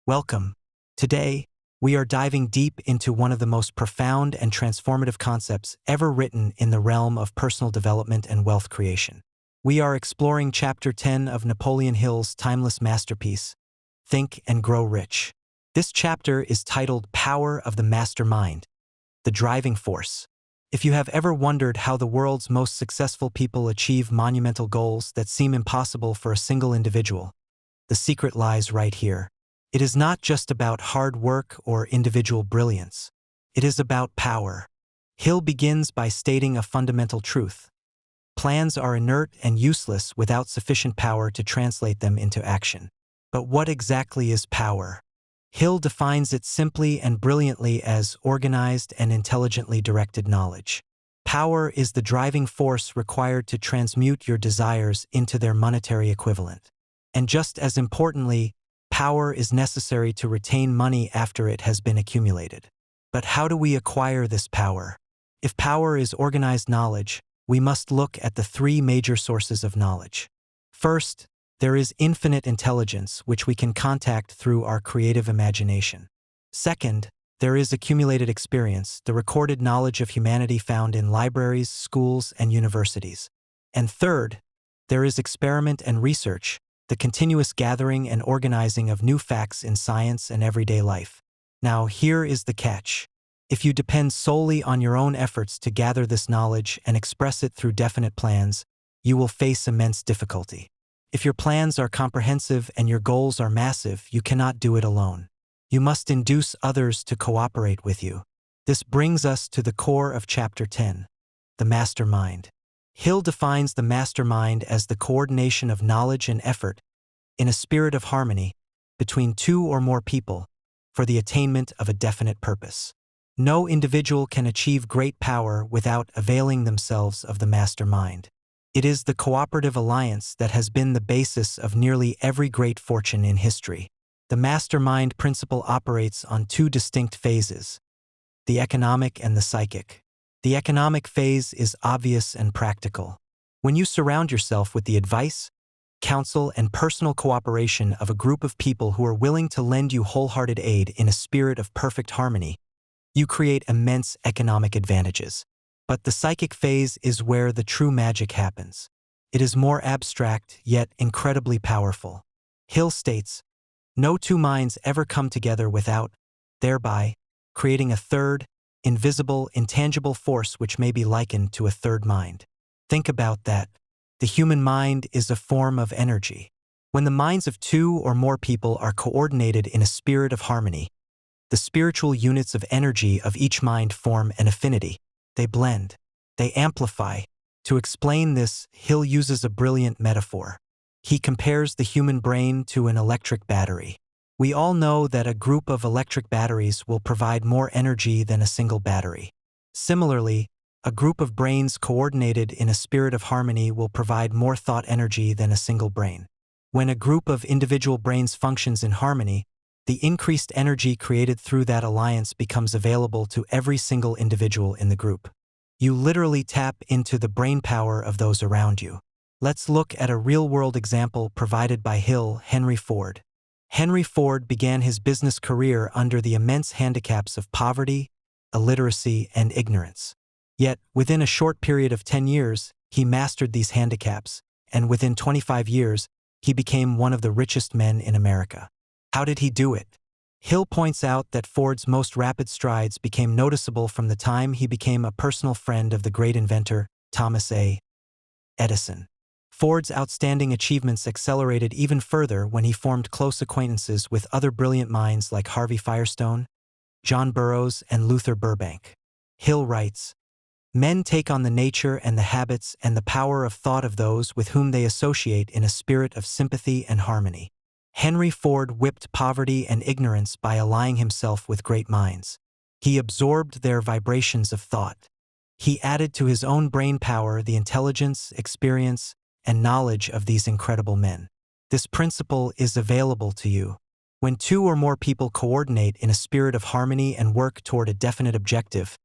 Welcome. Today, we are diving deep into one of the most profound and transformative concepts ever written in the realm of personal development and wealth creation. We are exploring Chapter 10 of Napoleon Hill's timeless masterpiece, Think and Grow Rich. This chapter is titled Power of the Mastermind, the Driving Force. If you have ever wondered how the world's most successful people achieve monumental goals that seem impossible for a single individual, the secret lies right here. It is not just about hard work or individual brilliance. It is about power. Hill begins by stating a fundamental truth. Plans are inert and useless without sufficient power to translate them into action. But what exactly is power? Hill defines it simply and brilliantly as organized and intelligently directed knowledge. Power is the driving force required to transmute your desires into their monetary equivalent. And just as importantly, power is necessary to retain money after it has been accumulated. But how do we acquire this power? If power is organized knowledge, we must look at the three major sources of knowledge. First, there is infinite intelligence, which we can contact through our creative imagination. Second, there is accumulated experience, the recorded knowledge of humanity found in libraries, schools, and universities. And third, there is experiment and research, the continuous gathering and organizing of new facts in science and everyday life. Now, here is the catch. If you depend solely on your own efforts to gather this knowledge and express it through definite plans, you will face immense difficulty. If your plans are comprehensive and your goals are massive, you cannot do it alone. You must induce others to cooperate with you. This brings us to the core of Chapter 10, the mastermind. Hill defines the mastermind as the coordination of knowledge and effort in a spirit of harmony between two or more people for the attainment of a definite purpose. No individual can achieve great power without availing themselves of the mastermind. It is the cooperative alliance that has been the basis of nearly every great fortune in history. The mastermind principle operates on two distinct phases, the economic and the psychic. The economic phase is obvious and practical. When you surround yourself with the advice, counsel, and personal cooperation of a group of people who are willing to lend you wholehearted aid in a spirit of perfect harmony, you create immense economic advantages. But the psychic phase is where the true magic happens. It is more abstract, yet incredibly powerful. Hill states, "No two minds ever come together without, thereby, creating a third, invisible, intangible force which may be likened to a third mind." Think about that. The human mind is a form of energy. When the minds of two or more people are coordinated in a spirit of harmony, the spiritual units of energy of each mind form an affinity. They blend. They amplify. To explain this, Hill uses a brilliant metaphor. He compares the human brain to an electric battery. We all know that a group of electric batteries will provide more energy than a single battery. Similarly, a group of brains coordinated in a spirit of harmony will provide more thought energy than a single brain. When a group of individual brains functions in harmony, the increased energy created through that alliance becomes available to every single individual in the group. You literally tap into the brainpower of those around you. Let's look at a real-world example provided by Hill, Henry Ford. Henry Ford began his business career under the immense handicaps of poverty, illiteracy, and ignorance. Yet, within a short period of 10 years, he mastered these handicaps, and within 25 years, he became one of the richest men in America. How did he do it? Hill points out that Ford's most rapid strides became noticeable from the time he became a personal friend of the great inventor, Thomas A. Edison. Ford's outstanding achievements accelerated even further when he formed close acquaintances with other brilliant minds like Harvey Firestone, John Burroughs, and Luther Burbank. Hill writes, "Men take on the nature and the habits and the power of thought of those with whom they associate in a spirit of sympathy and harmony." Henry Ford whipped poverty and ignorance by allying himself with great minds. He absorbed their vibrations of thought. He added to his own brain power the intelligence, experience, and knowledge of these incredible men. This principle is available to you. When two or more people coordinate in a spirit of harmony and work toward a definite objective,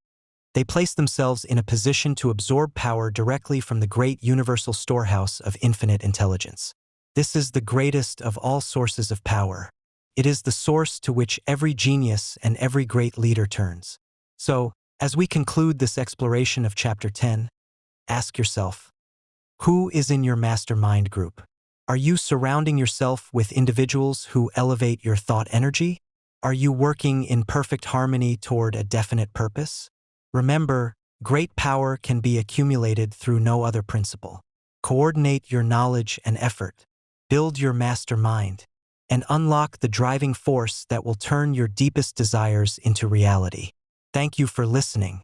they place themselves in a position to absorb power directly from the great universal storehouse of infinite intelligence. This is the greatest of all sources of power. It is the source to which every genius and every great leader turns. So, as we conclude this exploration of Chapter 10, ask yourself, who is in your mastermind group? Are you surrounding yourself with individuals who elevate your thought energy? Are you working in perfect harmony toward a definite purpose? Remember, great power can be accumulated through no other principle. Coordinate your knowledge and effort, build your mastermind, and unlock the driving force that will turn your deepest desires into reality. Thank you for listening.